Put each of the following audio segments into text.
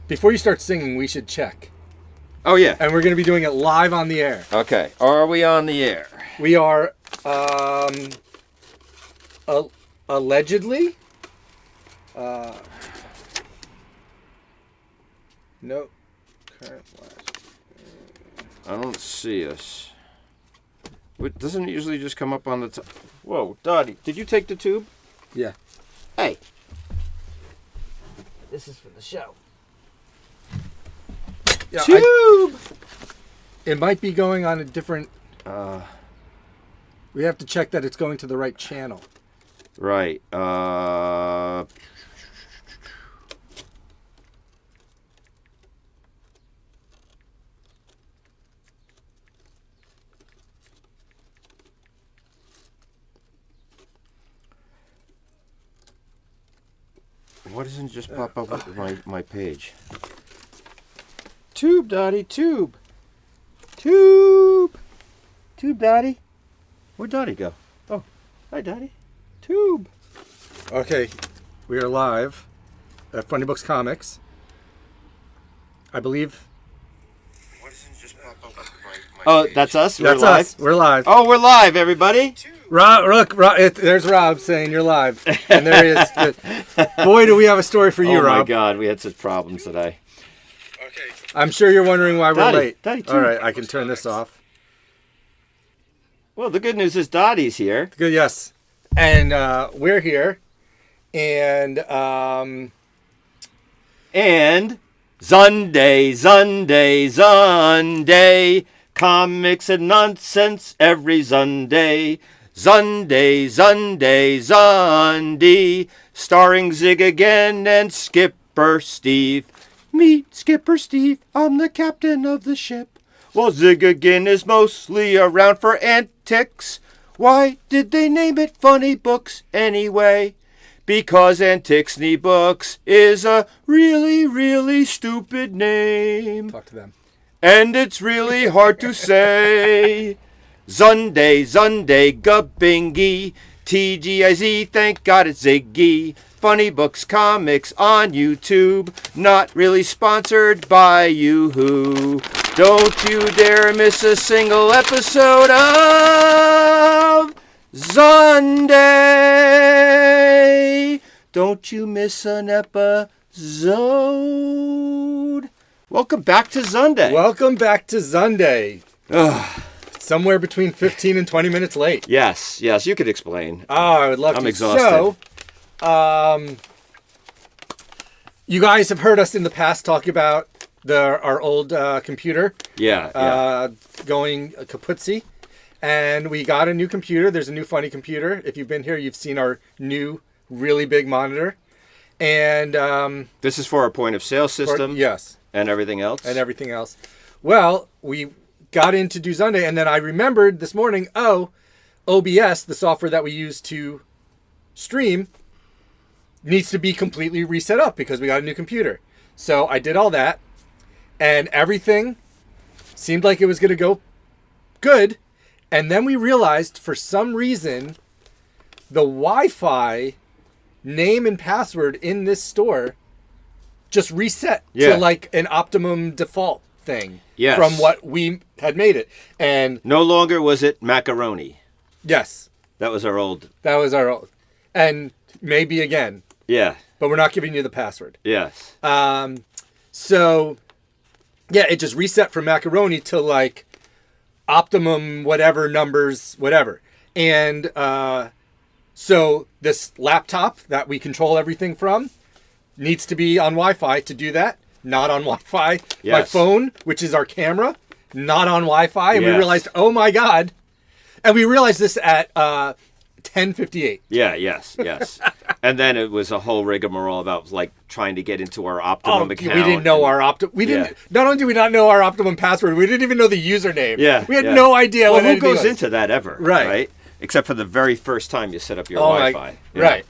Before you start singing, we should check. Oh, yeah. And we're going to be doing it live on the air. Okay. Are we on the air? We are, allegedly. No. Current live. I don't see us. Doesn't it usually just come up on the top? Whoa, Dottie, did you take the tube? Yeah. Hey. This is for the show. Yeah, Tube! It might be going on a different... we have to check that it's going to the right channel. Right. Why doesn't it just pop up with my page? Tube, Dottie, tube. Tube. Tube, Dottie. Where'd Dottie go? Oh, hi, Dottie. Tube. Okay, we are live at Funny Books Comics. I believe... Why doesn't it just pop up with my page? That's us? That's we're live? us. We're live. Oh, we're live, everybody. Rob, look, there's Rob saying you're live. And there he is. Boy, do we have a story for you, Rob. Rob. Oh, my God, we had such problems today. Okay. I'm sure you're wondering why we're late. Dottie, all right, I can turn this off. Well, the good news is Dottie's here. Good, yes. And we're here. And Zunday, Zunday, Zunday. Comics and nonsense every Zunday. Zunday, Zunday, Zunday. Starring Zig again and Skipper Steve. Meet Skipper Steve, I'm the captain of the ship. Well, Zig again is mostly around for antics. Why did they name it Funny Books anyway? Because Anticsny Books is a really, really stupid name. talk to them. And it's really hard to say. Zunday, Zunday, Gubingy. TGIZ, thank God it's Ziggy. Funny Books Comics on YouTube. Not really sponsored by Yoo-Hoo. Don't you dare miss a single episode of Zunday. Don't you miss an episode. Welcome back to Zunday. Welcome back to Zunday. Somewhere between 15 and 20 minutes late. Yes, you could explain. Oh, I would love to. I'm exhausted. So, you guys have heard us in the past talk about our old computer. Yeah. Going kaputzi. And we got a new computer. There's a new funny computer. If you've been here, you've seen our new really big monitor. And this is for our point of sale system. Yes. And everything else. Well, we got in to do Zunday, and then I remembered this morning, OBS, the software that we use to stream, needs to be completely reset up because we got a new computer. So I did all that, and everything seemed like it was going to go good. And then we realized, for some reason, the Wi-Fi name and password in this store just reset to like an optimum default thing from what we had made it. And no longer was it macaroni. Yes. That was our old. And maybe again. Yeah. But we're not giving you the password. Yes. So, yeah, it just reset from macaroni to like optimum whatever numbers, whatever. And so this laptop that we control everything from needs to be on Wi-Fi to do that. Not on Wi-Fi. Yes. My phone, which is our camera, not on Wi-Fi. And we realized, oh my God. And we realized this at 10:58. Yeah, yes. And then it was a whole rigmarole about like trying to get into our Optimum account. We didn't know our Optimum. We didn't. Not only did we not know our Optimum password, we didn't even know the username. Yeah. We had no idea. Well, who goes into that ever? Right. Except for the very first time you set up your Wi-Fi. Right.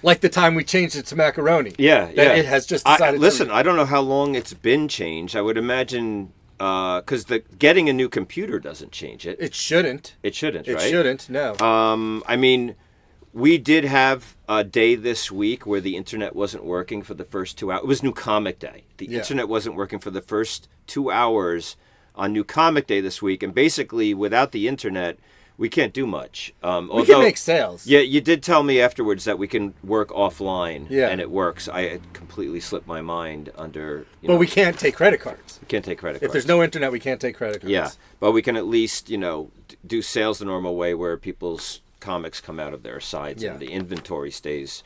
Like the time we changed it to macaroni. Yeah. It has just decided. Listen, I don't know how long it's been changed. I would imagine because getting a new computer doesn't change it. It shouldn't. It shouldn't, right? It shouldn't. No. I mean, We did have a day this week where the internet wasn't working for the first 2 hours. It was New Comic Day. The internet wasn't working for the first 2 hours on New Comic Day this week. And basically, without the internet, we can't do much. We can make sales. Yeah, you did tell me afterwards that we can work offline. Yeah. And it works. I had completely slipped my mind under... But we can't take credit cards. We can't take credit cards. If there's no internet, we can't take credit cards. Yeah, but we can at least, do sales the normal way where people's comics come out of their sides and the inventory stays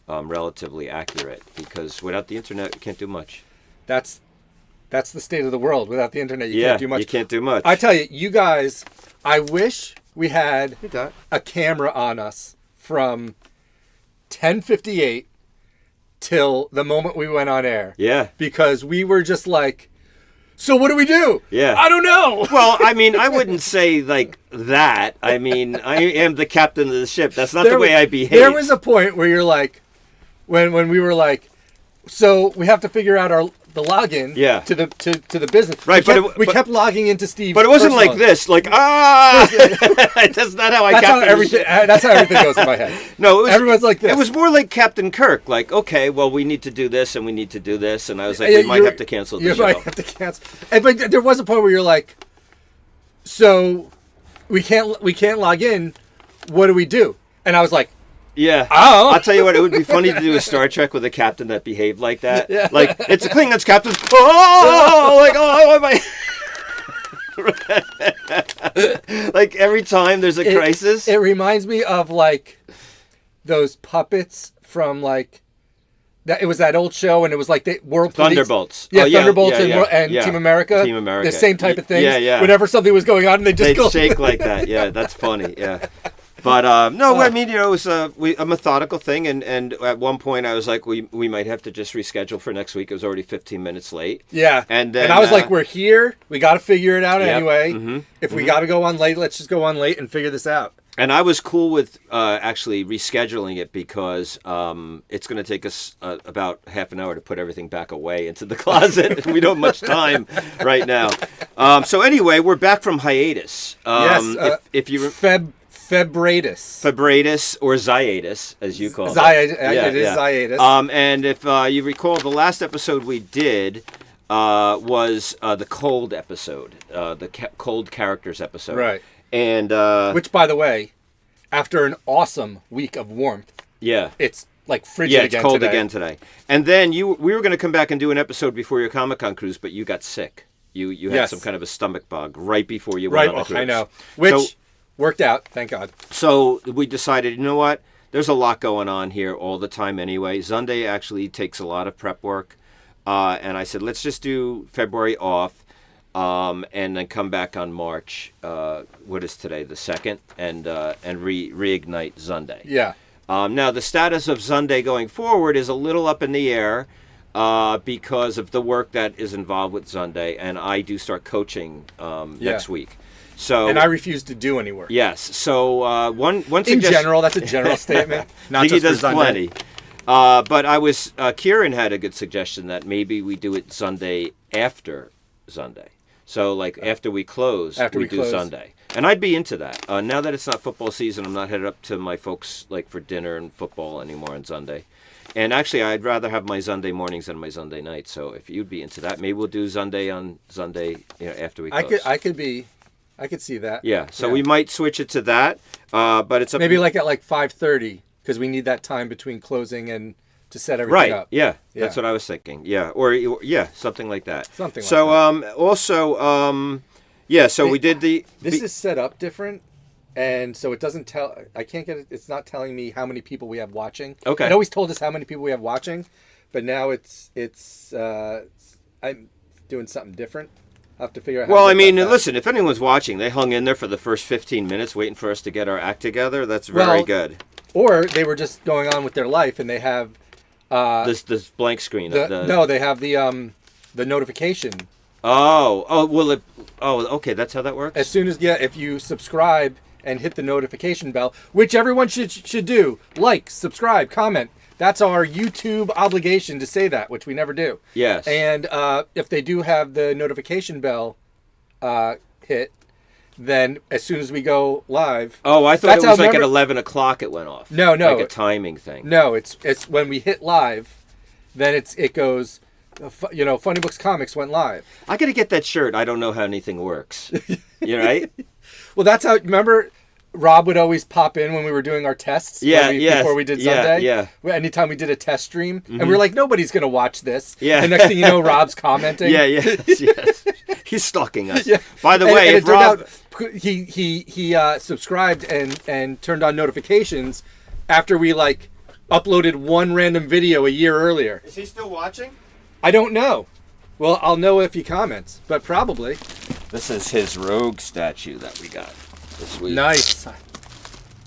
relatively accurate, because without the internet you can't do much. That's the state of the world. Without the internet you can't do much. You can't do much. I tell you guys, I wish we had a camera on us from 10:58 till the moment we went on air. Yeah. Because we were just like, so what do we do? Yeah. I don't know. Well, I mean, I wouldn't say like that. I mean, I am the captain of the ship. That's not the way I behave. There was a point where you're like, when we were like, so we have to figure out the login to the business. Right, we kept logging into Steve's. But it wasn't like this, like that's not how I captain. That's how everything goes in my head. No, everyone's like this. It was more like Captain Kirk, like, okay, well, we need to do this and we need to do this, and I was like, we might have to cancel the show. You might have to cancel. But there was a point where you're like, so we can't log in. What do we do? And I was like, yeah. Oh. I'll tell you what, it would be funny to do a Star Trek with a captain that behaved like that. Yeah. Like, it's a Klingons captain. Like every time there's a crisis. It reminds me of like those puppets from like that. It was that old show, and it was like the World Thunderbolts. Police. Yeah, Thunderbolts and Team America. Team America. The same type of thing. Yeah. Whenever something was going on, and they'd go shake like that. Yeah, that's funny. Yeah. But no, I mean, it was a methodical thing, and at one point I was like, we might have to just reschedule for next week. It was already 15 minutes late. Yeah, and then I was like, we're here. We got to figure it out anyway. Mm-hmm. If we got to go on late, let's just go on late and figure this out. And I was cool with actually rescheduling it because it's going to take us about half an hour to put everything back away into the closet. We don't have much time right now. So anyway, we're back from hiatus. Yes, if you Febratus or Ziatus, as you call it. It is Ziatus. And if you recall, the last episode we did was the cold episode, the cold characters episode. Right. And which, by the way, after an awesome week of warmth, it's like frigid again today. Yeah, it's cold again today. And then we were going to come back and do an episode before your Comic-Con cruise, but you got sick. You had some kind of a stomach bug right before you went on the cruise. I know. Which worked out, thank God. So we decided, you know what? There's a lot going on here all the time anyway. ZUNDAY actually takes a lot of prep work. And I said, let's just do February off and then come back on March. What is today? The 2nd? And reignite ZUNDAY. Yeah. Now, the status of ZUNDAY going forward is a little up in the air because of the work that is involved with ZUNDAY. And I do start coaching next week. And I refuse to do any work. Yes. So one suggestion. In general, that's a general statement. Not Ziggy just does for plenty. But I was Kieran had a good suggestion that maybe we do it ZUNDAY after ZUNDAY. So like after we close, we do ZUNDAY. And I'd be into that. Now that it's not football season, I'm not headed up to my folks like for dinner and football anymore on ZUNDAY. And actually, I'd rather have my ZUNDAY mornings than my ZUNDAY nights. So if you'd be into that, maybe we'll do ZUNDAY on ZUNDAY after we close. I could see that. Yeah, so we might switch it to that, but it's maybe like at 5:30 because we need that time between closing and to set everything up. Right. Yeah, that's what I was thinking. Yeah, or something like that. Something. Like that. Also, So we did the. This is set up different, and so it doesn't tell. I can't get it. It's not telling me how many people we have watching. Okay. It always told us how many people we have watching, but now it's. I'm doing something different. I have to figure out. Well, I mean, listen. If anyone's watching, they hung in there for the first 15 minutes, waiting for us to get our act together. That's very good. Or they were just going on with their life, and they have this blank screen. No, they have the notification. Okay, that's how that works. As soon as if you subscribe and hit the notification bell, which everyone should do, like, subscribe, comment. That's our YouTube obligation to say that, which we never do. Yes. And if they do have the notification bell hit, then as soon as we go live. Oh, I thought That's it was how- like at remember- 11 o'clock it went off. No. Like a timing thing. No, it's when we hit live, then it goes. Funny Books Comics went live. I got to get that shirt. I don't know how anything works. You right? Well, that's how. Remember, Rob would always pop in when we were doing our tests. Before we did Sunday. Yeah. Anytime we did a test stream, and we were like, nobody's gonna watch this. Yeah. And next thing you know, Rob's commenting. Yes. He's stalking us. Yeah. By the And way, it if turned Rob, out he subscribed and turned on notifications after we uploaded one random video a year earlier. is he still watching? I don't know. Well, I'll know if he comments, but probably. This is his rogue statue that we got this week. Nice.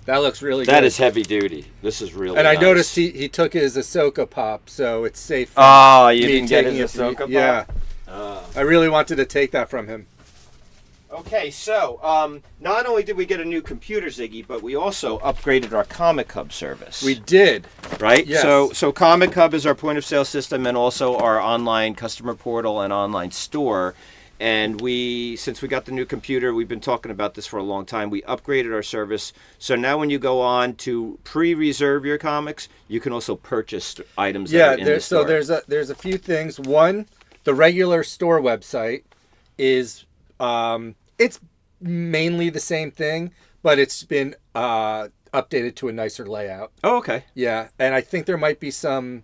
That looks really good. That is heavy duty. This is really And I nice. noticed he took his Ahsoka pop, so it's safe. Oh, you me didn't get taking his it. Ahsoka pop? Yeah. I really wanted to take that from him. Okay, so not only did we get a new computer, Ziggy, but we also upgraded our Comic Hub service. We did. Right? Yes. So Comic Hub is our point of sale system and also our online customer portal and online store. And since we got the new computer, we've been talking about this for a long time. We upgraded our service. So now when you go on to pre-reserve your comics, you can also purchase items that are in the store. So there's a few things. One, the regular store website is it's mainly the same thing, but it's been updated to a nicer layout. Oh, okay. Yeah, and I think there might be some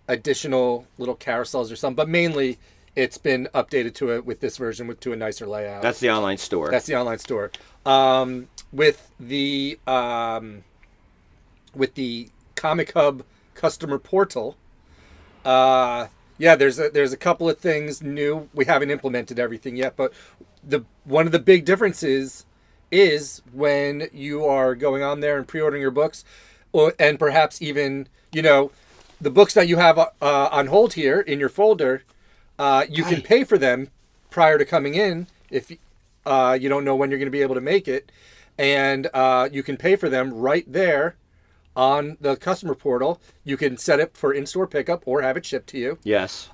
additional little carousels or something, but mainly it's been updated with this version to a nicer layout. That's the online store. That's the online store. With the Comic Hub customer portal, there's a couple of things new. We haven't implemented everything yet, but one of the big differences is when you are going on there and pre-ordering your books, and perhaps even the books that you have on hold here in your folder. You can pay for them prior to coming in if you don't know when you're going to be able to make it. And you can pay for them right there on the customer portal. You can set it for in-store pickup or have it shipped to you. Yes.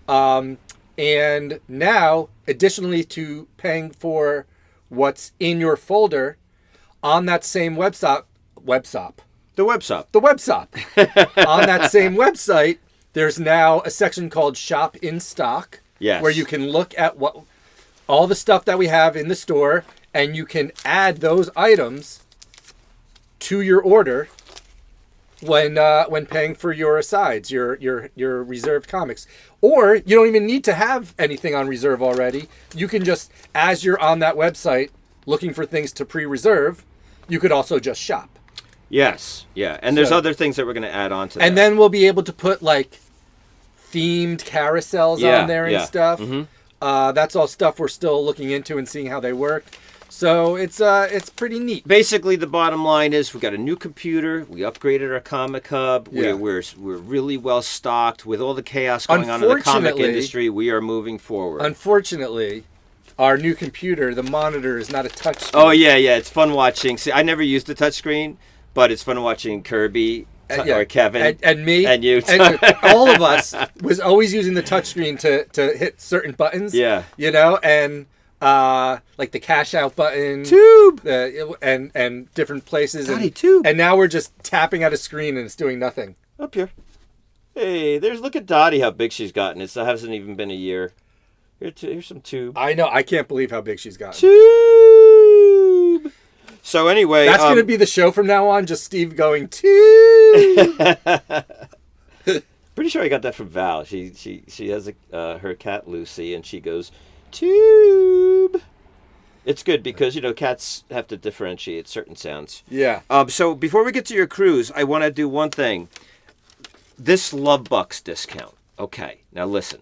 And now, additionally to paying for what's in your folder, on that same website, The website. on that same website, there's now a section called Shop in Stock. Yes. Where you can look at all the stuff that we have in the store, and you can add those items to your order when paying for your asides, your reserved comics. Or you don't even need to have anything on reserve already. You can just, as you're on that website looking for things to pre-reserve, you could also just shop. Yes. Yeah. And there's So- other things that we're going to add on to that. And then we'll be able to put themed carousels on there and stuff. Mm-hmm. That's all stuff we're still looking into and seeing how they work. So it's pretty neat. Basically, the bottom line is we got a new computer. We upgraded our Comic Hub. Yeah. We're really well stocked with all the chaos going on in the comic Unfortunately- industry. We are moving forward. Unfortunately, our new computer, the monitor, is not a touch screen. Oh yeah. It's fun watching. See, I never used the touchscreen, but it's fun watching Kirby or Kevin and me and you. and all of us was always using the touchscreen to hit certain buttons. Yeah. And like the cash out button, Tube. and different places. Daddy, tube. And now we're just tapping at a screen and it's doing nothing. Up here. Hey, look at Dottie, how big she's gotten. It hasn't even been a year. Here's some tube. I know. I can't believe how big she's gotten. Tube. So anyway, That's going to be the show from now on. Just Steve going tube. Pretty sure I got that from Val. She has her cat Lucy, and she goes tube. It's good because cats have to differentiate certain sounds. Yeah. So before we get to your cruise, I want to do one thing. This Love Bucks discount. Okay, now listen.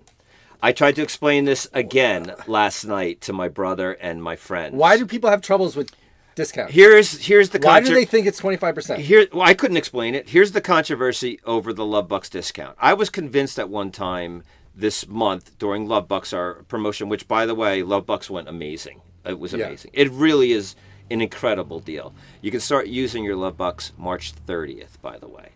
I tried to explain this again last night to my brother and my friends. Why do people have troubles with discounts? Here's the Why do they think it's 25%? I couldn't explain it. Here's the controversy over the Love Bucks discount. I was convinced at one time this month during Love Bucks, our promotion, which by the way, Love Bucks went amazing. It was amazing. It really is an incredible deal. You can start using your Love Bucks March 30th, by the way.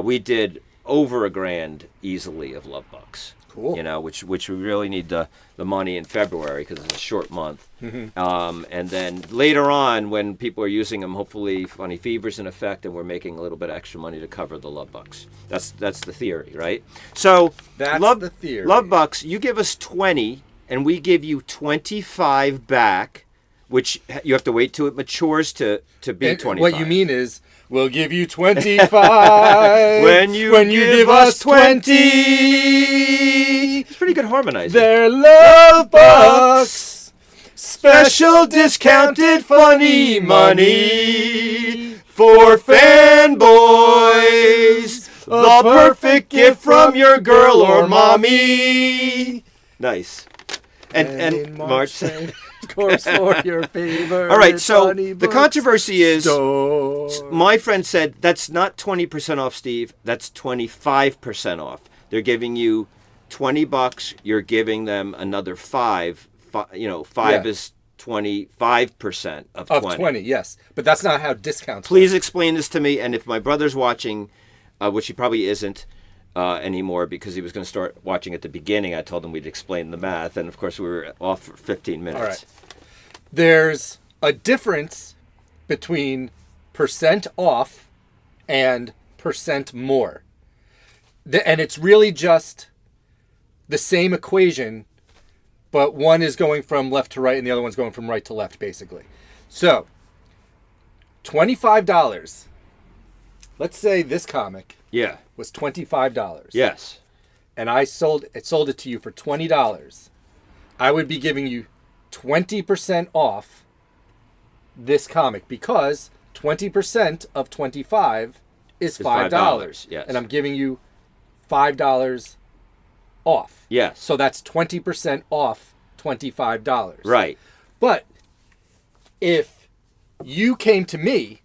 We did over $1,000 easily of Love Bucks. Cool. You know, which we really need the money in February because it's a short month. And then later on, when people are using them, hopefully Funny Fever's in effect, and we're making a little bit of extra money to cover the Love Bucks. That's the theory, right? So That's Love, the theory. Love Bucks, you give us 20, and we give you 25 back, which you have to wait till it matures to be And 25. what you mean is, we'll give you 25 when you give us 20. It's pretty good harmonizing. They're Love Bucks. Special discounted funny money for fanboys. The perfect gift from your girl or mommy. Nice. And March. Course for your favorite. All right, so funny the books controversy is, store. my friend said, that's not 20% off, Steve. That's 25% off. They're giving you $20. You're giving them another $5. Five Yeah. is 25% of 20. Of 20, yes. But that's not how discounts Please explain this to me. And if my brother's watching, which he probably isn't anymore because he was going to start watching at the beginning, I told him we'd explain the math. And, of course, we were off for 15 minutes. All right. There's a difference between percent off and percent more. And it's really just the same equation, but one is going from left to right and the other one's going from right to left, basically. So, $25. Let's say this comic Yeah. was $25. Yes. And I sold it to you for $20. I would be giving you 20% off this comic because 20% of 25 is $5. Yes. And I'm giving you $5 off. Yes. So that's 20% off $25. Right. But if you came to me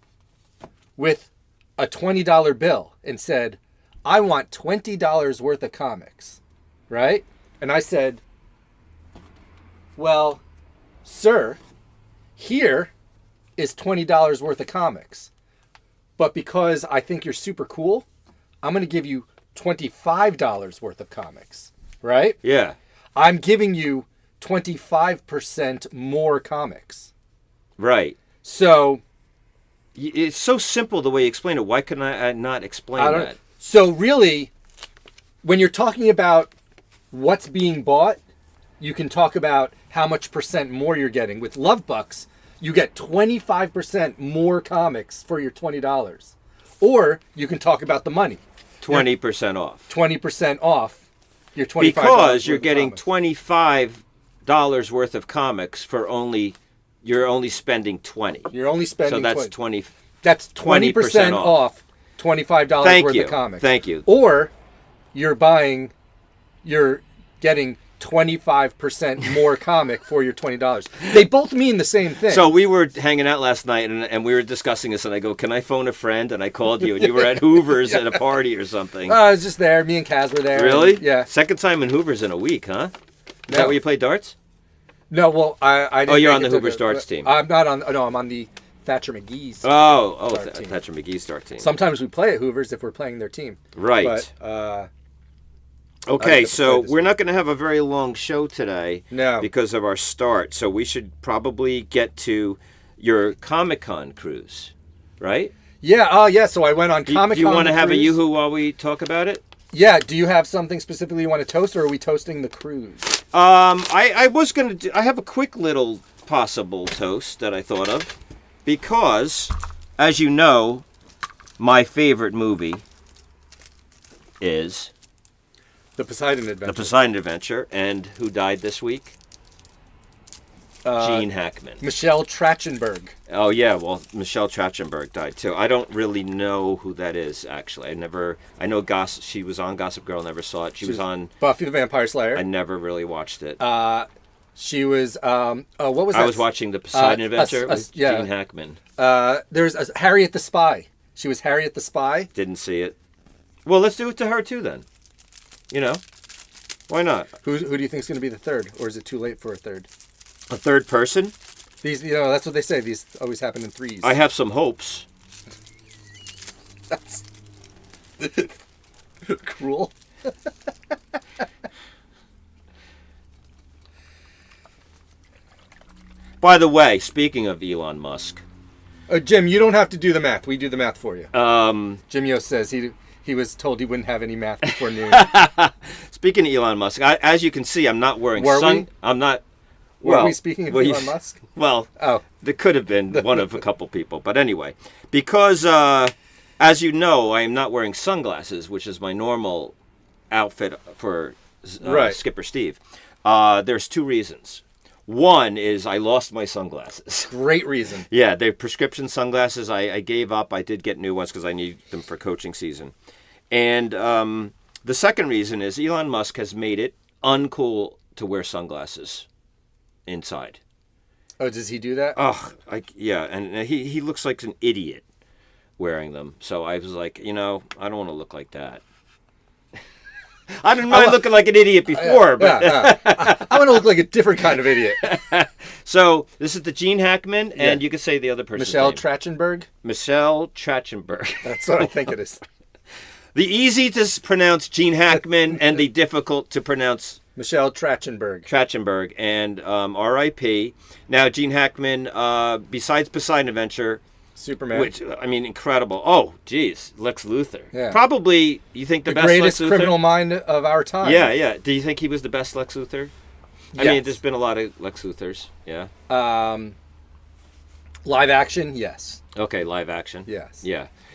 with a $20 bill and said, I want $20 worth of comics, right? And I said, well, sir, here is $20 worth of comics. But because I think you're super cool, I'm going to give you $25 worth of comics, right? Yeah. I'm giving you 25% more comics. Right. So It's so simple the way you explain it. Why couldn't I not explain that? So really, when you're talking about what's being bought, you can talk about how much percent more you're getting. With Love Bucks, you get 25% more comics for your $20. Or you can talk about the money. 20% off. 20% off your $25. Because you're worth of getting comics. $25 worth of comics for you're only spending 20. You're only spending So that's 20. 20. That's 20% off $25 Thank worth you. of comics. Thank you. Or you're getting 25% more comic for your $20. They both mean the same thing. So we were hanging out last night and we were discussing this and I go, can I phone a friend? And I called you and you were at Hoover's at a party or something. I was just there. Me and Kaz were there. Really? And, yeah. Second time in Hoover's in a week, huh? Is that No. where you play darts? No, well, I didn't. Oh, you're make on the it to Hoover's darts team. I'm not on. No, I'm on the Thatcher McGee's. Dart team. Thatcher McGee's dart team. Sometimes we play at Hoover's if we're playing their team. Right. But Okay, have to so play this we're not going to have a very long show today No. because of our start. So we should probably get to your Comic-Con cruise, right? yeah, yeah. So I went on Comic-Con. Do you want to have a cruise. yoo-hoo while we talk about it? Yeah. Do you have something specifically you want to toast, or are we toasting the cruise? I was going to I have a quick little possible toast that I thought of because, as you know, my favorite movie is The Poseidon Adventure. The Poseidon Adventure, and who died this week? Gene Hackman. Michelle Trachtenberg. Oh yeah, well Michelle Trachtenberg died too. I don't really know who that is actually. I know Gossip. She was on Gossip Girl. Never saw it. She was on Buffy the Vampire Slayer. I never really watched it. She was. What was that? I was watching The Poseidon Adventure with yeah. Gene Hackman. There's Harriet the Spy. She was Harriet the Spy. Didn't see it. Well, let's do it to her too then. You know, why not? Who do you think is going to be the third, or is it too late for a third? A third person? These, that's what they say. These always happen in threes. I have some hopes. That's cruel. By the way, speaking of Elon Musk, Jim, you don't have to do the math. We do the math for you. um, Jim Yost says he was told he wouldn't have any math before noon. speaking of Elon Musk, as you can see, I'm not wearing I'm not. Were we speaking of Elon Musk? Well, Oh. there could have been one of a couple people, but anyway, because as you know, I am not wearing sunglasses, which is my normal outfit for Right. Skipper Steve. There's two reasons. One is I lost my sunglasses. Great reason. Yeah, they're prescription sunglasses. I gave up. I did get new ones because I need them for coaching season. And the second reason is Elon Musk has made it uncool to wear sunglasses inside. Oh, does he do that? Yeah, and he looks like an idiot wearing them. So I was like, I don't want to look like that. I didn't mind looking like an idiot before, but I want to look like a different kind of idiot. So this is the Gene Hackman, and you can say the other person's Michelle name. Trachtenberg? Michelle Trachtenberg. That's what I think it is. The easy to pronounce Gene Hackman and the difficult to pronounce Michelle Trachtenberg. And R.I.P. Now, Gene Hackman, besides Poseidon Adventure, Superman. which, I mean, incredible. Oh, geez, Lex Luthor. Yeah. Probably, you think the best greatest Lex Luthor? criminal mind of our time. Yeah. Do you think he was the best Lex Luthor? I Yes. mean, there's been a lot of Lex Luthors. Yeah. Live action, yes. Okay, live action. Yes.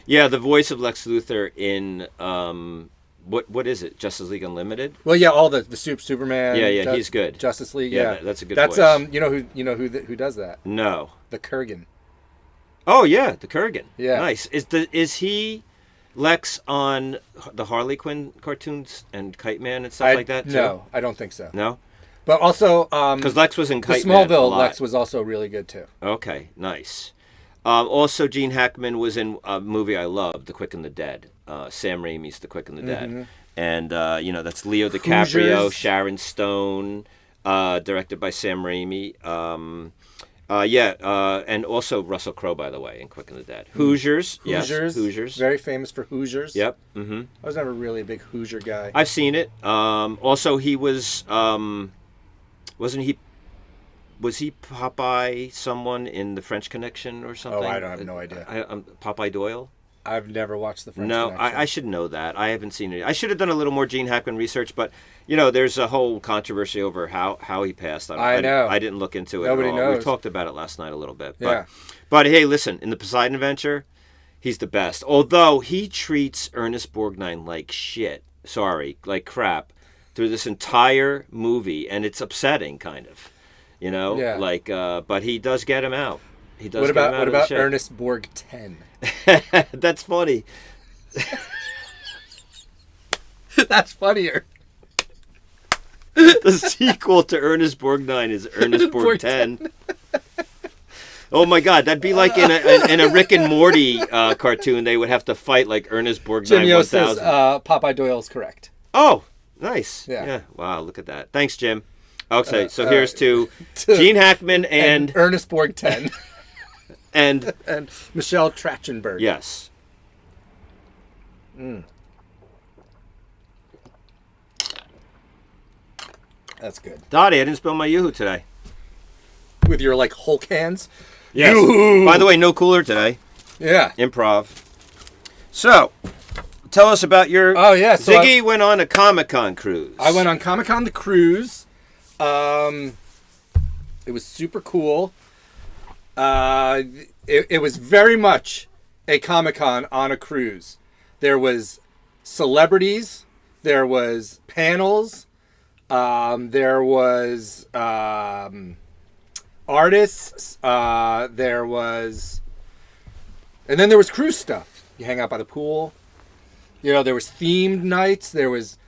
Yeah, the voice of Lex Luthor in what is it? Justice League Unlimited? Well, yeah, all the Superman. Yeah, he's good. Justice League, Yeah, yeah. that's a good That's voice. who does that? No. The Kurgan. Oh yeah, the Kurgan. Yeah. Nice. Is he Lex on the Harley Quinn cartoons and Kite Man and stuff like that too? No, I don't think so. No? But also, Because Lex was in the Kite Man a Smallville lot. Lex was also really good too. Okay, nice. Also, Gene Hackman was in a movie I love, The Quick and the Dead. Sam Raimi's The Quick and the Dead. And, that's Leo DiCaprio, Hoosiers. Sharon Stone, directed by Sam Raimi. And also Russell Crowe, by the way, in Quick and the Dead. Hoosiers. Yes, Hoosiers. Very famous for Hoosiers. Yep. Mm-hmm. I was never really a big Hoosier guy. I've seen it. Also, he was, wasn't he? Was he Popeye someone in the French Connection or something? Oh, I don't have no idea. Popeye Doyle? I've never watched the French No, Connection. I should know that. I haven't seen it. I should have done a little more Gene Hackman research, but there's a whole controversy over how he passed. I know. I didn't look into it Nobody at all. knows. We talked about it last night a little bit. Yeah. But hey, listen, in the Poseidon Adventure, he's the best. Although he treats Ernest Borgnine like shit. Sorry, like crap through this entire movie, and it's upsetting, kind of. Yeah. But he does get him out. He does. What get him out about of the shit. Ernest Borg 10? That's funny. That's funnier. The sequel to Ernest Borgnine is Ernest Borg 10. Oh my God, that'd be like in a Rick and Morty cartoon. They would have to fight like Ernest Borgnine Jim Yost 1000. says Popeye Doyle's correct. Oh, nice. Yeah. Wow, look at that. Thanks, Jim. Okay, so here's to Gene Hackman and Ernest Borg 10. and Michelle Trachtenberg. yes. That's good. Dottie, I didn't spill my yoo-hoo today. With your Hulk hands. Yes. Yoo-hoo! By the way, no cooler today. Yeah. Improv. So, tell us about your... Oh, yeah. So Ziggy went on a Comic-Con cruise. I went on Comic-Con the cruise. It was super cool. It was very much a Comic-Con on a cruise. There was celebrities. There was panels. There was artists. There was... And then there was cruise stuff. You hang out by the pool. There was themed nights. There was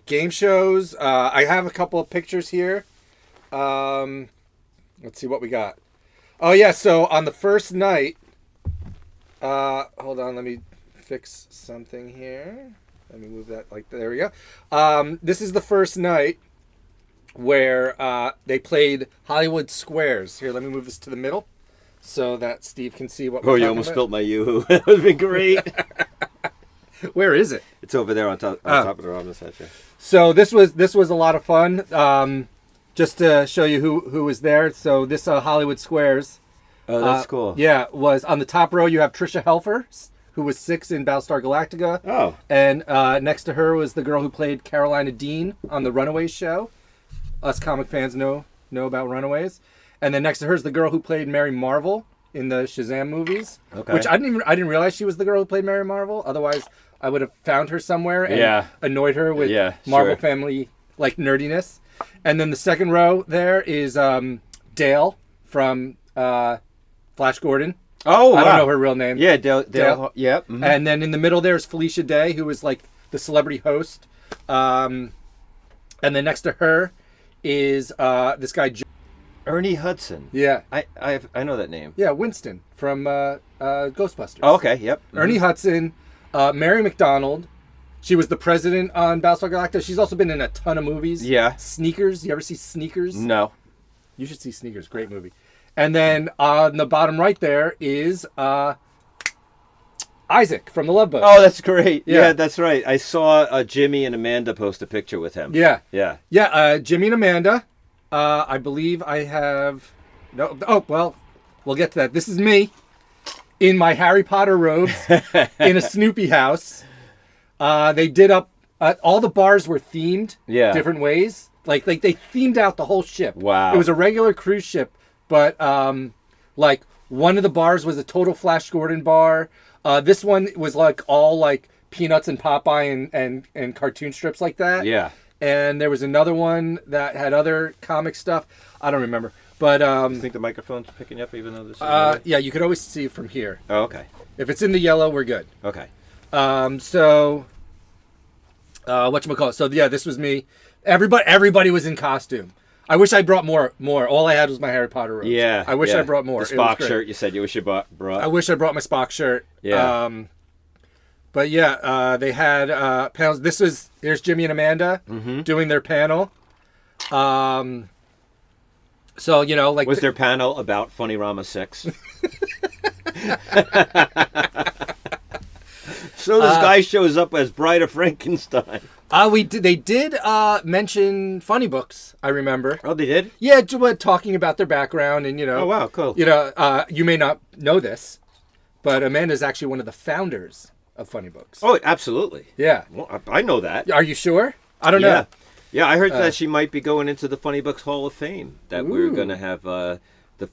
game shows. I have a couple of pictures here. Let's see what we got. Oh yeah, so on the first night, hold on, let me fix something here. Let me move that there we go. This is the first night where they played Hollywood Squares. Here, let me move this to the middle so that Steve can see what we're Oh, you talking almost about. spilled my yoo-hoo. That would have been great. Where is it? It's over there on top of the Robin's head. Yeah. So this was a lot of fun. just to show you who was there. So this Hollywood Squares. Oh, that's cool. Yeah, was on the top row. You have Trisha Helfer, who was 6 in Battlestar Galactica. Oh. And next to her was the girl who played Carolina Dean on the Runaways show. Us comic fans know about Runaways. And then next to her is the girl who played Mary Marvel in the Shazam movies. Okay. Which I didn't realize she was the girl who played Mary Marvel. Otherwise, I would have found her somewhere and annoyed her with Marvel family like nerdiness. And then the second row there is Dale from Flash Gordon. Oh, wow. I don't know her real name. Yeah, Dale. Yep. Mm-hmm. And then in the middle there is Felicia Day, who is like the celebrity host. And then next to her is this guy, Ernie Hudson. Yeah. I know that name. Yeah, Winston from Ghostbusters. Oh, okay. Yep. Mm-hmm. Ernie Hudson, Mary McDonald. She was the president on Battlestar Galactica. She's also been in a ton of movies. Yeah. Sneakers. You ever see Sneakers? No. You should see Sneakers. Great movie. And then on the bottom right there is Isaac from The Love Boat. Oh, that's great. Yeah, that's right. I saw Jimmy and Amanda post a picture with him. Yeah. Yeah. Yeah, Jimmy and Amanda. I believe I have... No. Oh, well, we'll get to that. This is me in my Harry Potter robes in a Snoopy house. They did up... all the bars were themed different ways. Like they themed out the whole ship. Wow. It was a regular cruise ship, but like one of the bars was a total Flash Gordon bar. This one was like all like Peanuts and Popeye and cartoon strips like that. Yeah. And there was another one that had other comic stuff. I don't remember. But you think the microphone's picking up even though this is yeah, you could always see it from here. Oh, okay. If it's in the yellow, we're good. Okay. So whatchamacallit? So yeah, this was me. Everybody was in costume. I wish I brought more. All I had was my Harry Potter robes. Yeah. I wish I brought more. The Spock shirt you said you wish you brought. I wish I brought my Spock shirt. Yeah. But yeah, they had panels. Here's Jimmy and Amanda doing their panel. So, you know, like... Was their panel about Funnyrama 6? So this guy shows up as Bride of Frankenstein. They did mention funny books, I remember. Oh, they did? Yeah, talking about their background and, you know... Oh, wow, cool. You know, you may not know this, but Amanda's actually one of the founders of funny books. Oh, absolutely. Yeah. Well, I know that. Are you sure? I don't know. Yeah, I heard that she might be going into the Funny Books Hall of Fame. That we're going to have the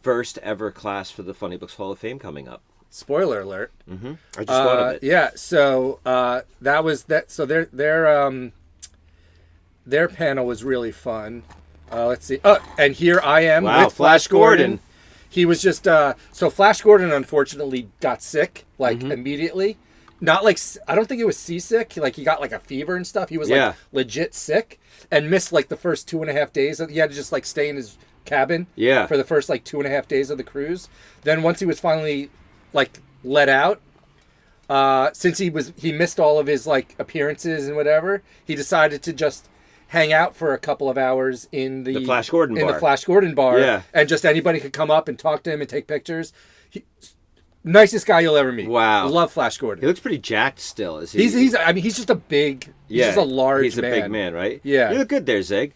first ever class for the Funny Books Hall of Fame coming up. Spoiler alert. Mm-hmm. I just thought of it. Yeah, so that was that. So their panel was really fun. Let's see. And here I am with Flash Gordon. He was just so Flash Gordon unfortunately got sick like immediately. Not like, I don't think it was seasick. Like he got like a fever and stuff. He was like legit sick and missed like the first 2.5 days. He had to just like stay in his cabin for the first like 2.5 days of the cruise. Then once he was finally like let out, since he missed all of his like appearances and whatever, he decided to just hang out for a couple of hours in the Flash Gordon bar. The Flash Gordon bar. And just anybody could come up and talk to him and take pictures. Nicest guy you'll ever meet. Wow. Love Flash Gordon. He looks pretty jacked still. Is he? He's just a big, he's just a large man. He's a big man, right? Yeah. You look good there, Zig.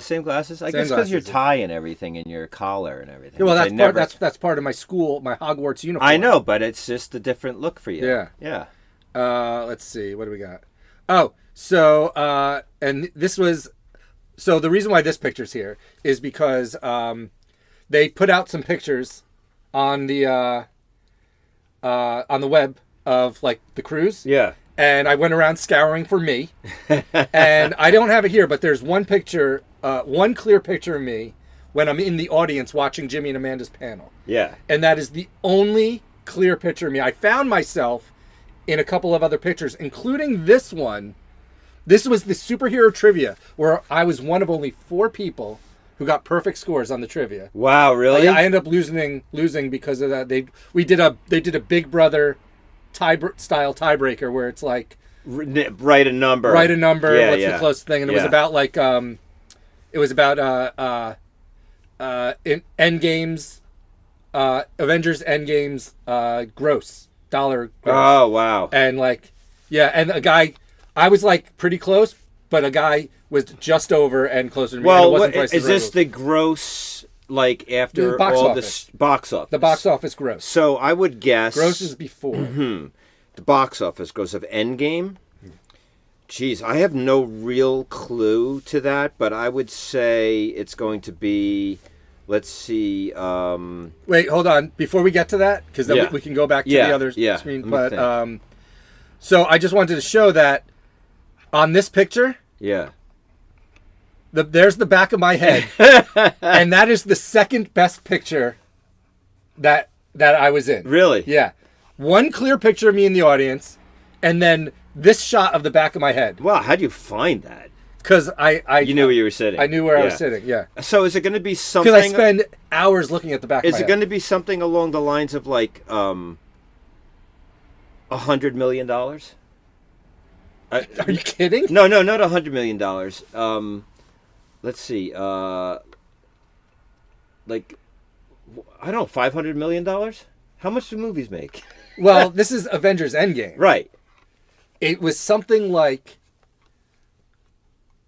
Same glasses. I guess because your tie and everything and your collar and everything. Yeah, well, that's part of my school, my Hogwarts uniform. I know, but it's just a different look for you. Yeah. Yeah. Let's see. What do we got? Oh, so, and this was, so the reason why this picture's here is because they put out some pictures on the web of like the cruise. Yeah. And I went around scouring for me. And I don't have it here, but there's one picture, one clear picture of me when I'm in the audience watching Jimmy and Amanda's panel. Yeah. And that is the only clear picture of me. I found myself in a couple of other pictures, including this one. This was the superhero trivia where I was one of only 4 people who got perfect scores on the trivia. Wow, really? I ended up losing because of that. They did a Big Brother style tiebreaker where it's like write a number. What's the closest thing? And it was about like in Endgame's Avengers Endgame's gross dollar. Gross. Oh wow! And like and a guy, I was like pretty close, but a guy was just over and closer to me. Well, and it wasn't Price is is Right this rules. the gross, like, after The box all office. this box office? The box office gross. So I would guess... Gross is before. The box office gross of Endgame. Jeez, I have no real clue to that, but I would say it's going to be... Let's see. Wait, hold on. Before we get to that, because then Yeah. we can go back to Yeah, the other yeah. screen. Let me But think. so I just wanted to show that on this picture, Yeah. there's the back of my head, and that is the second best picture that I was in. Really? Yeah. One clear picture of me in the audience, and then this shot of the back of my head. Wow, how'd you find that? Because You knew where you were sitting. I kure I was Yeah. sitting. Yeah. So is it going to be something? Because I spend hours looking at the back. Is of my it head. going to be something along the lines of like $100 million? Are you kidding? No, not $100 million. Let's see. Like, I don't know, $500 million? How much do movies make? Well, this is Avengers Endgame. Right. It was something like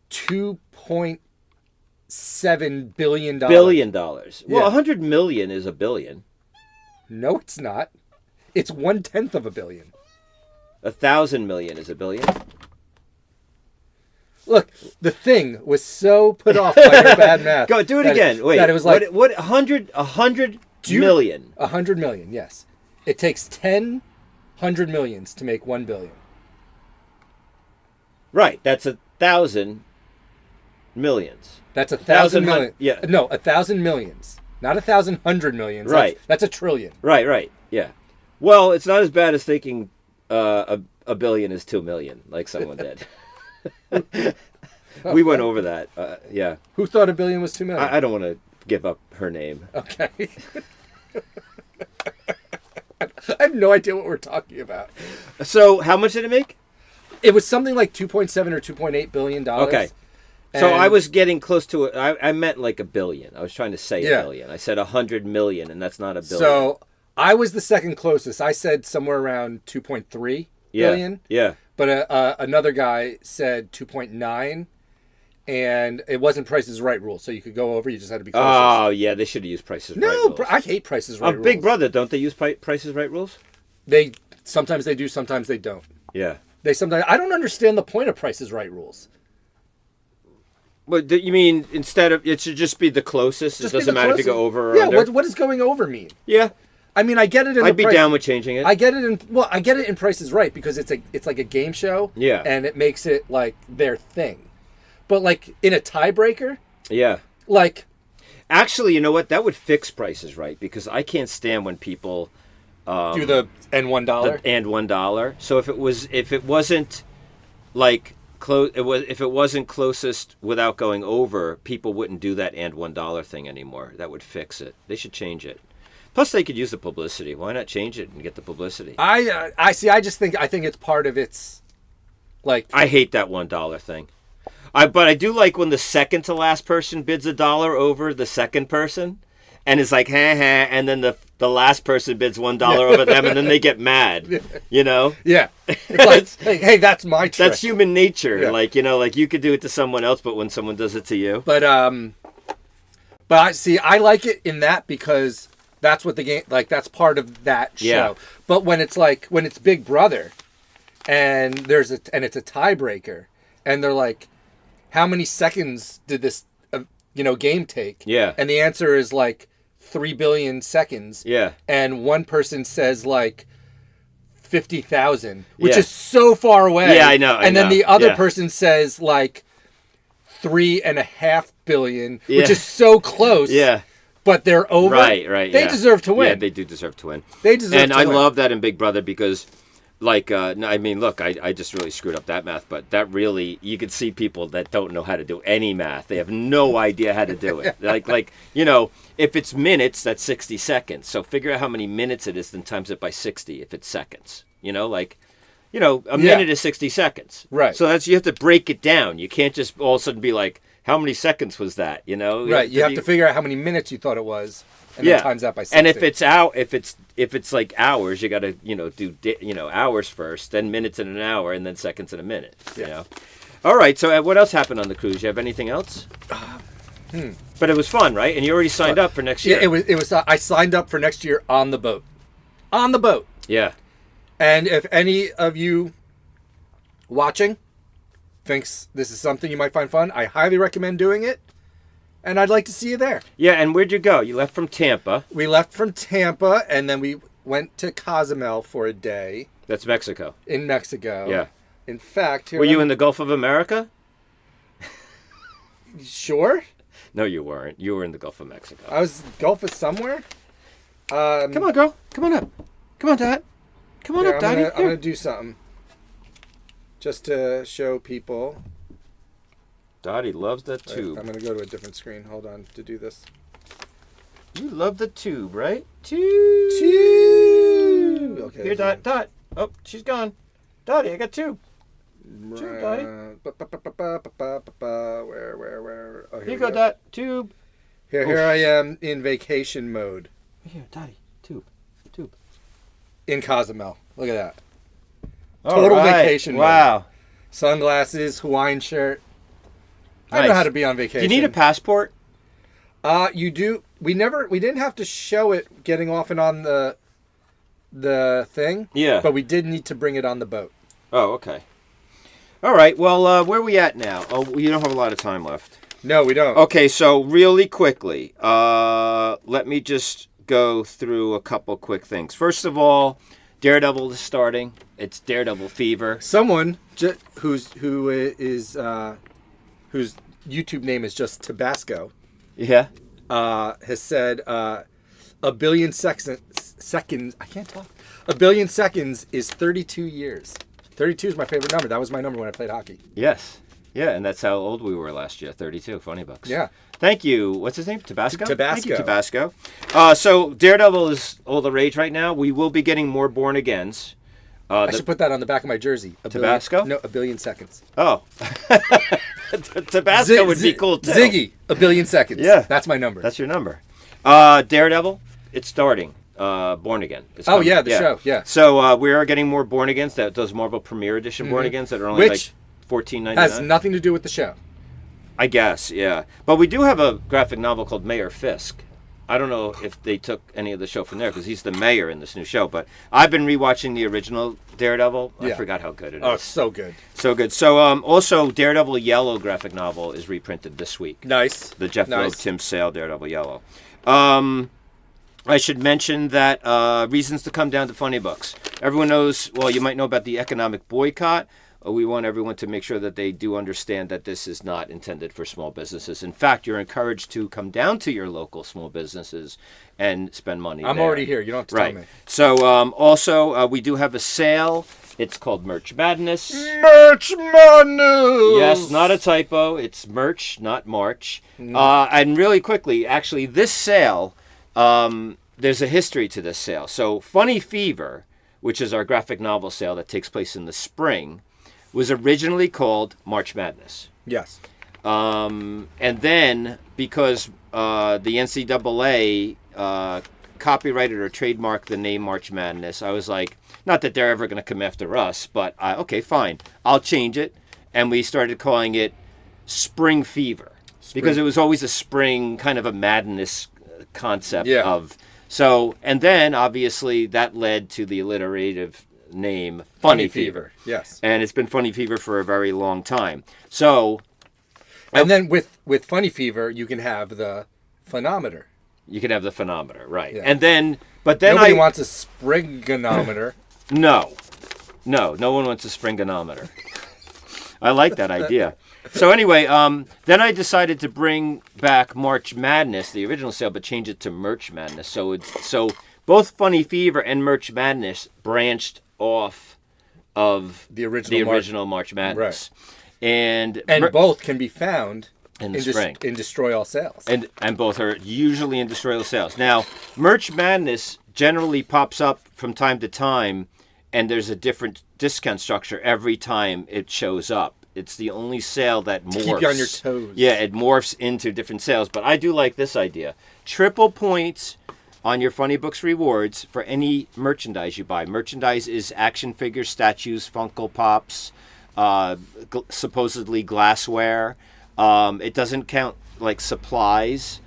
$2.7 billion. $1 billion. Well, Yeah. 100 million is a billion. No, it's not. It's 1/10 of a billion. 1,000 million is a billion. Look, the Thing was so put off by your bad math. Go do it that again. Wait. That it was like what 100 million. 100 million. Yes, it takes 10 100 millions to make 1 billion. Right. That's 1,000 millions. That's 1,000 hun- million. yeah. No, 1,000 millions, not 1,000 hundred millions. Right. That's a trillion. Right. Yeah. Well, it's not as bad as thinking a billion is 2 million, like someone did. We went over that. Yeah. Who thought a billion was 2 million? I don't want to give up her name. Okay. I have no idea what we're talking about. So, how much did it make? It was something like 2.7 or 2.8 billion dollars. Okay. So And- I was getting close to it. I meant like a billion. I was trying to say Yeah. a billion. I said 100 million, and that's not a billion. So I was the second closest. I said somewhere around 2.3 billion. Yeah. But another guy said 2.9, and it wasn't Price is Right rule, so you could go over. You just had to be closest. Oh, yeah. They should have used Price is Right No, rules. I hate Price is Right rules. Big Brother, don't they use Price is Right rules? They sometimes they do, sometimes they don't. Yeah. They sometimes I don't understand the point of Price is Right rules. But you mean instead of it should just be the closest? Just It be doesn't the matter if you closest. go over or Yeah, under? what does going over mean? Yeah. I mean, I get it in I'd the be Price, down with changing it. I get it in I get it in Price is Right because it's like a game show. Yeah. And it makes it like their thing. But like in a tiebreaker, Yeah. like Actually, you know what? That would fix Price is Right because I can't stand when people do the and $1. and $1. So if it wasn't like if it wasn't closest without going over, people wouldn't do that and $1 thing anymore. That would fix it. They should change it. Plus, they could use the publicity. Why not change it and get the publicity? I see. I think it's part of its like I hate that $1 thing. But I do like when the second to last person bids $1 over the second person, and it's like ha ha, and then the last person bids $1 over them, and then they get mad. You know? yeah. It's like hey, that's my trick. That's human nature. Yeah. Like like you could do it to someone else, but when someone does it to you, But I see. I like it in that because that's what the game like. That's part of that show. Yeah. But when it's Big Brother, and it's a tiebreaker, and they're like, how many seconds did this game take? Yeah. And the answer is like 3 billion seconds. Yeah. And one person says like 50,000, which Yeah. is so far away. Yeah, I know. And then the other Yeah. person says like 3.5 billion, Yeah. which is so close. yeah, But they're over. right. They yeah. deserve to win. Yeah, they do deserve to win. They deserve And to I win. love that in Big Brother because, like, I mean, look, I just really screwed up that math, but that really, you could see people that don't know how to do any math. They have no idea how to do it. like if it's minutes, that's 60 seconds. So figure out how many minutes it is, then times it by 60 if it's seconds. A minute is 60 seconds. Right. So you have to break it down. You can't just all of a sudden be like, how many seconds was that? Right. You have to figure out how many minutes you thought it was, and then times that by 60. And if it's like hours, you got to do hours first, then minutes in an hour, and then seconds in a minute. Yeah. All right. So what else happened on the cruise? You have anything else? But it was fun, right? And you already signed up for next year. Yeah, it was. I signed up for next year on the boat. On the boat. Yeah. And if any of you watching thinks this is something you might find fun, I highly recommend doing it. And I'd like to see you there. Yeah. And where'd you go? You left from Tampa. We left from Tampa, and then we went to Cozumel for a day That's Mexico. in Mexico. Yeah. In fact, here Were you in the Gulf of America? Sure. No, you weren't. You were in the Gulf of Mexico. I was Gulf of somewhere. Come on, girl. Come on up. Come on, Dad. Come on Here, up, Daddy. I'm gonna do something just to show people. Daddy loves the Wait, tube. I'm gonna go to a different screen. Hold on to do this. You love the tube, right? Tube. Okay. Here, Dot. Oh, she's gone. Daddy, I got tube. Tube, Daddy. Where? Oh, Here you we go, Dot. Tube. Here I am in vacation mode Here, Daddy. Tube. in Cozumel. Look at that. All Total right. vacation mode. Wow. Sunglasses, Hawaiian shirt. I know Nice. how to be on Do vacation. you need a passport? You do. We didn't have to show it getting off and on the thing. Yeah. But we did need to bring it on the boat. Oh, okay. All right. Well, where are we at now? Oh, you don't have a lot of time left. No, we don't. Okay, so really quickly, let me just go through a couple quick things. First of all, Daredevil is starting. It's Daredevil fever. Someone whose YouTube name is just Tabasco Yeah. has said a billion seconds. I can't talk. A billion seconds is 32 years. 32 is my favorite number. That was my number when I played hockey. Yes. Yeah, and that's how old we were last year. 32. Funny bucks. Yeah. Thank you. What's his name? Tabasco? Tabasco. Thank you, Tabasco. So Daredevil is all the rage right now. We will be getting more Born Agains. I should put that on the back of my jersey. Tabasco? A billion seconds. Oh. Tabasco would be cool too. Ziggy, a billion seconds. Yeah. That's my number. That's your number. Daredevil, it's starting. Born Again. It's coming. yeah, the show. Yeah. So we are getting more Born Agains. Those Marvel Premiere Edition Born Agains that are only Which like $14.99. has nothing to do with the show. I guess, yeah. But we do have a graphic novel called Mayor Fisk. I don't know if they took any of the show from there because he's the mayor in this new show. But I've been rewatching the original Daredevil. I Yeah. forgot how good it is. Oh, it's so good. So good. So also Daredevil Yellow graphic novel is reprinted this week. Nice. The Jeff Nice. Loeb, Tim Sale, Daredevil Yellow. I should mention that reasons to come down to Funny Books. Everyone knows, well, you might know about the economic boycott. We want everyone to make sure that they do understand that this is not intended for small businesses. In fact, you're encouraged to come down to your local small businesses and spend money I'm there. already here. You don't have to Right. tell me. So also, we do have a sale. It's called Merch Madness. Merch Madness! Yes, not a typo. It's merch, not March. And really quickly, actually, this sale, there's a history to this sale. So Funny Fever, which is our graphic novel sale that takes place in the spring, was originally called March Madness. Yes. And then, because the NCAA copyrighted or trademarked the name March Madness, I was like, not that they're ever going to come after us, but okay, fine. I'll change it. And we started calling it Spring Fever. Because it was always a spring, kind of a madness concept of... So, and then, obviously, that led to the alliterative name Funny Fever. Yes. And it's been Funny Fever for a very long time. So... And then with Funny Fever, you can have the phenometer. You can have the phenometer, right. Yeah. And then... But then Nobody wants a springonometer. No one wants a springonometer. I like that idea. So anyway, then I decided to bring back March Madness, the original sale, but change it to Merch Madness. So both Funny Fever and Merch Madness branched off of The original March Madness. Right. And both can be found in the spring. In Destroy All Sales. And both are usually in Destroy All Sales. Now, Merch Madness generally pops up from time to time, and there's a different discount structure every time it shows up. It's the only sale that morphs. Keep you on your toes. Yeah, it morphs into different sales. But I do like this idea. Triple points on your Funny Books rewards for any merchandise you buy. Merchandise is action figures, statues, Funko Pops, supposedly glassware. It doesn't count like supplies,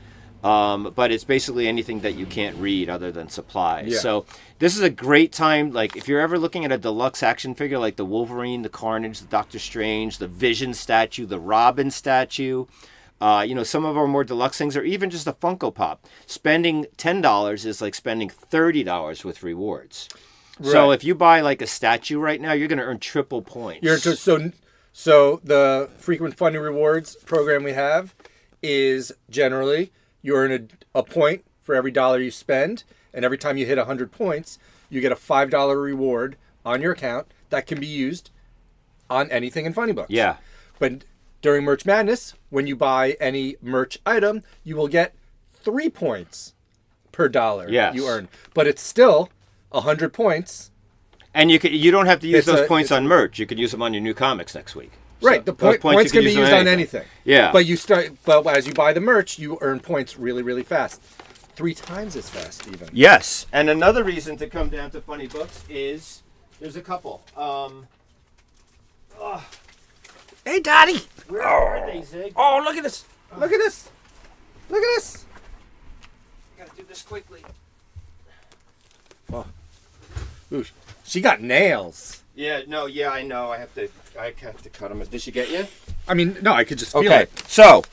but it's basically anything that you can't read other than supplies. Yeah. So this is a great time. Like if you're ever looking at a deluxe action figure like the Wolverine, the Carnage, the Doctor Strange, the Vision statue, the Robin statue, some of our more deluxe things, or even just a Funko Pop, spending $10 is like spending $30 with rewards. Right. So if you buy like a statue right now, you're going to earn triple points. So the frequent funding rewards program we have is generally you earn a point for every dollar you spend, and every time you hit 100 points, you get a $5 reward on your account that can be used on anything in Funny Books. Yeah. But during Merch Madness, when you buy any merch item, you will get 3 points per dollar you earn. But it's still 100 points. And you don't have to use those points on merch. You could use them on your new comics next week. Right. So the points can be used on anything. Yeah. But as you buy the merch, you earn points really, really fast. 3 times as fast, even. Yes. And another reason to come down to Funny Books is there's a couple. Hey, Daddy. Where are they, Zig? Oh, look at this. Look at this. Look at this. I gotta do this quickly. Oh. Ooh, she got nails. Yeah, I know. I have to cut them. Did she get you? I mean, no, I could just feel Okay, it. so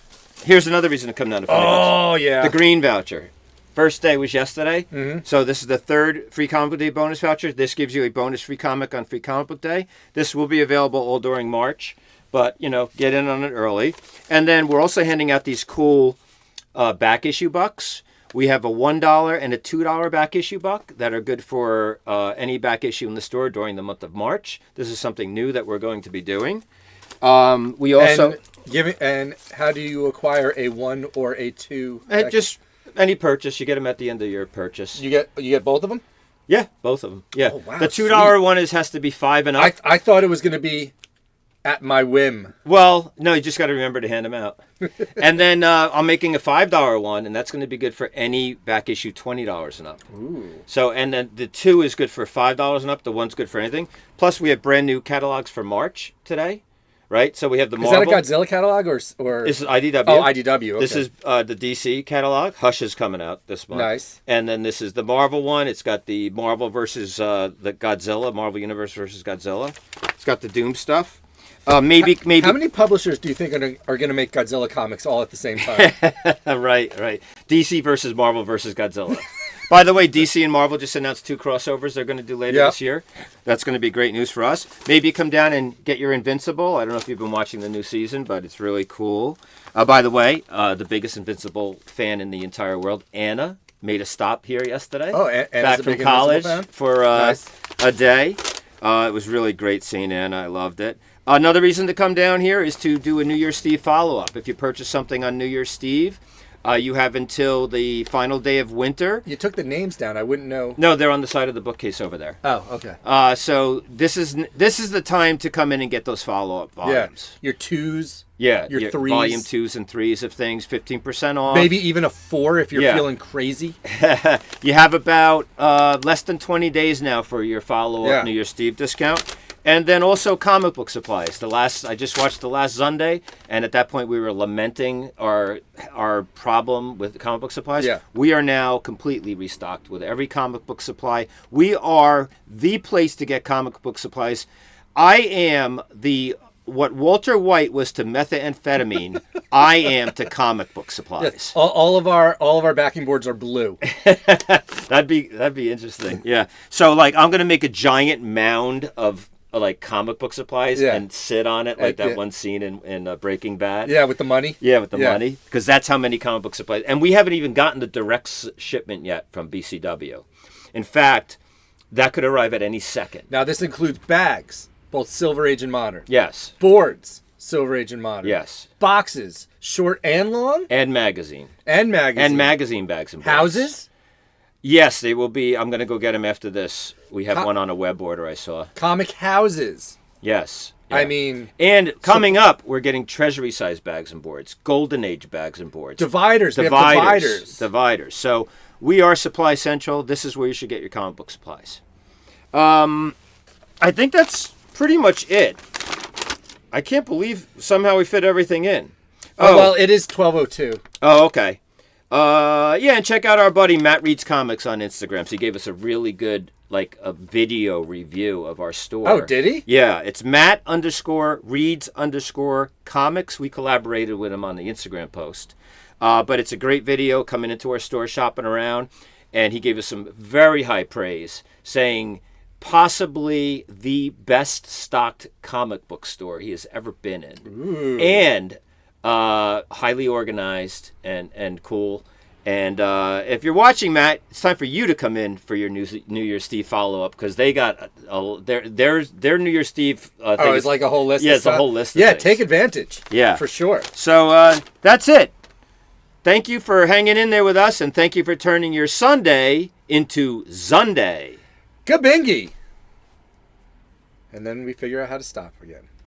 here's another reason to come down to Funny Books. Oh, yeah. The green voucher. First day was yesterday. Mm-hmm. So this is the third Free Comic Book Day bonus voucher. This gives you a bonus free comic on Free Comic Book Day. This will be available all during March, but, get in on it early. And then we're also handing out these cool back issue bucks. We have a $1 and a $2 back issue buck that are good for any back issue in the store during the month of March. This is something new that we're going to be doing. We also and how do you acquire a 1 or a 2? just any purchase. You get them at the end of your purchase. You get both of them? Yeah, both of them. Yeah. Oh, wow, the $2 one has to be 5 and up. I thought it was going to be at my whim. Well, no, you just got to remember to hand them out. And then I'm making a $5 one, and that's going to be good for any back issue $20 and up. Ooh. So, and then the 2 is good for $5 and up. The 1's good for anything. Plus, we have brand new catalogs for March today, right? So we have the Marvel. Is that a Godzilla catalog or? This is IDW. Oh, IDW. Okay. This is the DC catalog. Hush is coming out this month. Nice. And then this is the Marvel one. It's got the Marvel versus the Godzilla, Marvel Universe versus Godzilla. It's got the Doom stuff. Maybe. How many publishers do you think are going to make Godzilla comics all at the same time? Right. DC versus Marvel versus Godzilla. By the way, DC and Marvel just announced 2 crossovers they're going to do later this year. That's going to be great news for us. Maybe come down and get your Invincible. I don't know if you've been watching the new season, but it's really cool. By the way, the biggest Invincible fan in the entire world, Anna, made a stop here yesterday. Oh, Anna's back a from big college Invincible fan? for Nice. a day. It was really great seeing Anna. I loved it. Another reason to come down here is to do a New Year's Eve follow-up. If you purchase something on New Year's Eve, you have until the final day of winter. You took the names down. I wouldn't know. No, they're on the side of the bookcase over there. Oh, okay. So this is the time to come in and get those follow-up volumes. Yeah. Your 2s. Yeah. Your 3s. Volume 2s and 3s of things, 15% off. Maybe even a 4 if you're feeling crazy. You have about less than 20 days now for your follow-up New Year's Eve discount. And then also comic book supplies. I just watched the last ZUNDAY, and at that point we were lamenting our problem with comic book supplies. Yeah. We are now completely restocked with every comic book supply. We are the place to get comic book supplies. I am what Walter White was to methamphetamine. I am to comic book supplies. Yes. All of our backing boards are blue. That'd be interesting. Yeah. So I'm gonna make a giant mound of comic book supplies and sit on it like that one scene in Breaking Bad. Yeah, with the money. Yeah, with the money, because that's how many comic book supplies. And we haven't even gotten the direct shipment yet from BCW. In fact, that could arrive at any second. Now this includes bags, both Silver Age and Modern. Yes. Boards, Silver Age and Modern. Yes. Boxes, short and long. And magazine. And magazine bags and boards. Houses. Yes, they will be. I'm going to go get them after this. We have one on a web order I saw. Comic houses. Yes. Yeah. I mean... And coming up, we're getting treasury-sized bags and boards. Golden Age bags and boards. Dividers. We have dividers. Dividers. So we are Supply Central. This is where you should get your comic book supplies. I think that's pretty much it. I can't believe somehow we fit everything in. Oh, well, it is 12:02. Oh, okay. Yeah, and check out our buddy Matt Reads Comics on Instagram. So he gave us a really good, like, a video review of our store. Oh, did he? Yeah, it's Matt_Reads_Comics. We collaborated with him on the Instagram post. But it's a great video coming into our store, shopping around. And he gave us some very high praise, saying possibly the best stocked comic book store he has ever been in. Ooh. And highly organized and cool. And if you're watching, Matt, it's time for you to come in for your New Year's Eve follow-up, because they got their New Year's Eve thing. Oh, it's like a whole list Yeah, of it's stuff? a whole list of Yeah, things. take advantage. Yeah. For sure. So that's it. Thank you for hanging in there with us, and thank you for turning your Sunday into ZUNDAY. Kabingy! And then we figure out how to stop again.